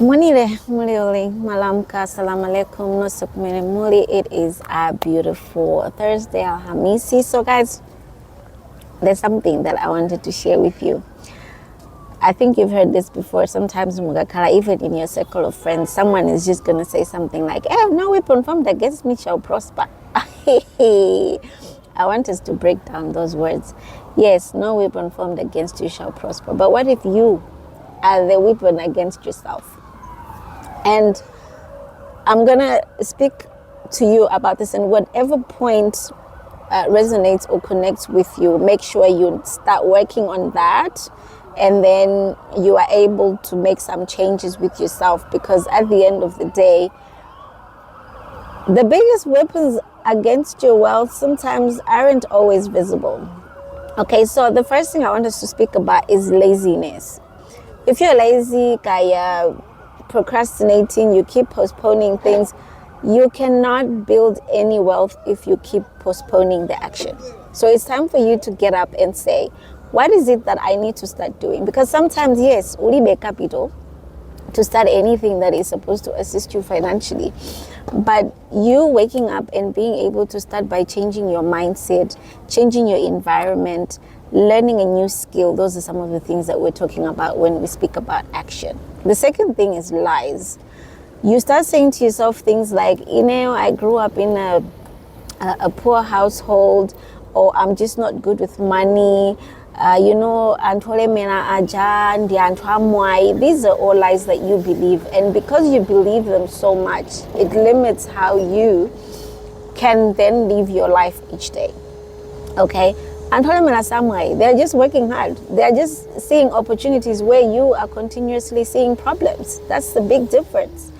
Munire, Murioli, Malamka, Salam Alaikum, Nosukmini Muli. It is a beautiful Thursday, Alhamisi. So, guys, there's something that I wanted to share with you. I think you've heard this before. Sometimes, Mugakara, even in your circle of friends, someone is just going to say something like, no weapon formed against me shall prosper. I want us to break down those words. Yes, no weapon formed against you shall prosper. But what if you are the weapon against yourself? And I'm going to speak to you about this, and whatever point resonates or connects with you, make sure you start working on that, and then you are able to make some changes with yourself, because at the end of the day, the biggest weapons against your wealth sometimes aren't always visible. Okay, so the first thing I want us to speak about is laziness. If you're lazy, kaya procrastinating, you keep postponing things, you cannot build any wealth if you keep postponing the action. So it's time for you to get up and say, what is it that I need to start doing? Because sometimes, yes, ulibe capital to start anything that is supposed to assist you financially. But you waking up and being able to start by changing your mindset, changing your environment, learning a new skill, those are some of the things that we're talking about when we speak about action. The second thing is lies. You start saying to yourself things like, I grew up in a poor household, or I'm just not good with money. These are all lies that you believe, and because you believe them so much, it limits how you can then live your life each day. Okay, they're just working hard. They're just seeing opportunities where you are continuously seeing problems. That's the big difference.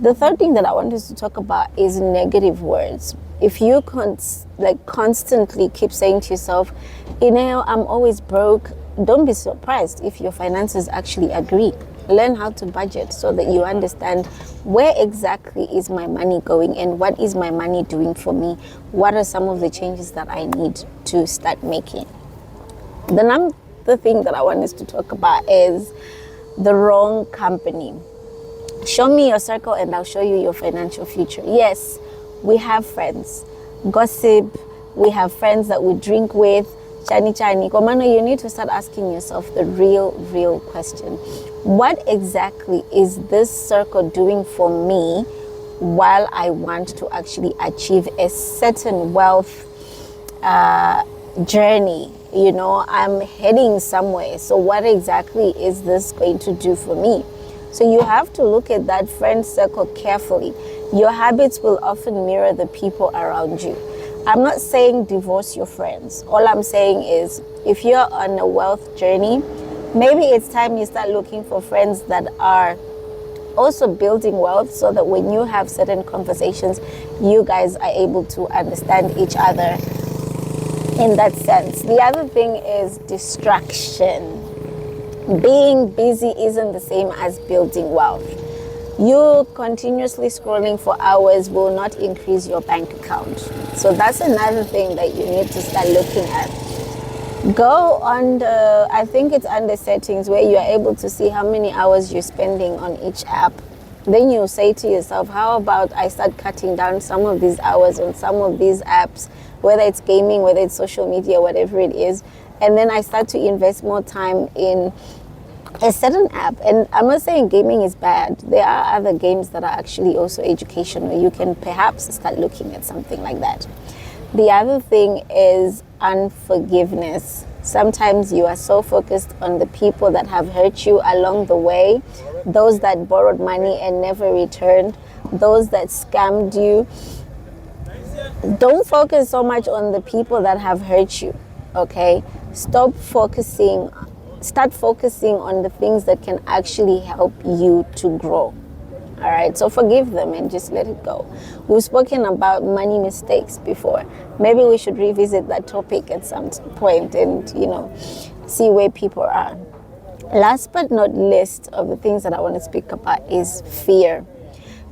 The third thing that I want us to talk about is negative words. If you constantly keep saying to yourself, I'm always broke, don't be surprised if your finances actually agree. Learn how to budget so that you understand where exactly is my money going and what is my money doing for me. What are some of the changes that I need to start making? The thing that I want us to talk about is the wrong company. Show me your circle and I'll show you your financial future. Yes, we have friends. Gossip, we have friends that we drink with. Chani. Komano, you need to start asking yourself the real question. What exactly is this circle doing for me while I want to actually achieve a certain wealth journey? I'm heading somewhere. So what exactly is this going to do for me? So you have to look at that friend circle carefully. Your habits will often mirror the people around you. I'm not saying divorce your friends. All I'm saying is, if you're on a wealth journey, maybe it's time you start looking for friends that are also building wealth, so that when you have certain conversations, you guys are able to understand each other in that sense. The other thing is distraction. Being busy isn't the same as building wealth. You continuously scrolling for hours will not increase your bank account. So that's another thing that you need to start looking at. Go on I think it's under settings, where you are able to see how many hours you're spending on each app. Then you say to yourself, how about I start cutting down some of these hours on some of these apps, whether it's gaming, whether it's social media, whatever it is. And then I start to invest more time in a certain app. And I'm not saying gaming is bad. There are other games that are actually also educational. You can perhaps start looking at something like that. The other thing is unforgiveness. Sometimes you are so focused on the people that have hurt you along the way, those that borrowed money and never returned, those that scammed you. Don't focus so much on the people that have hurt you, okay? Start focusing on the things that can actually help you to grow. All right, so forgive them and just let it go. We've spoken about money mistakes before. Maybe we should revisit that topic at some point and, see where people are. Last but not least of the things that I want to speak about is fear.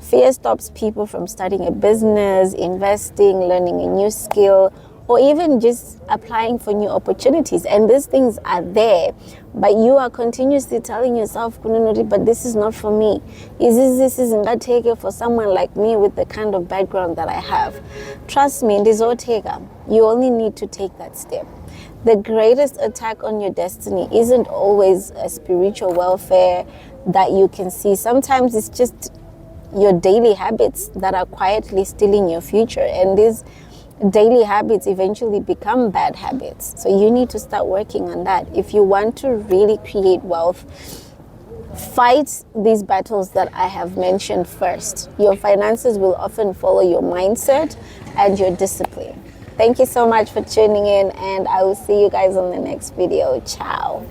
Fear stops people from starting a business, investing, learning a new skill, or even just applying for new opportunities. And these things are there, but you are continuously telling yourself, but this is not for me. This isn't that take it for someone like me with the kind of background that I have. Trust me, it is all taker. You only need to take that step. The greatest attack on your destiny isn't always a spiritual welfare that you can see. Sometimes it's just your daily habits that are quietly stealing your future, and these daily habits eventually become bad habits. So you need to start working on that. If you want to really create wealth, fight these battles that I have mentioned first. Your finances will often follow your mindset and your discipline. Thank you so much for tuning in, and I will see you guys on the next video. Ciao.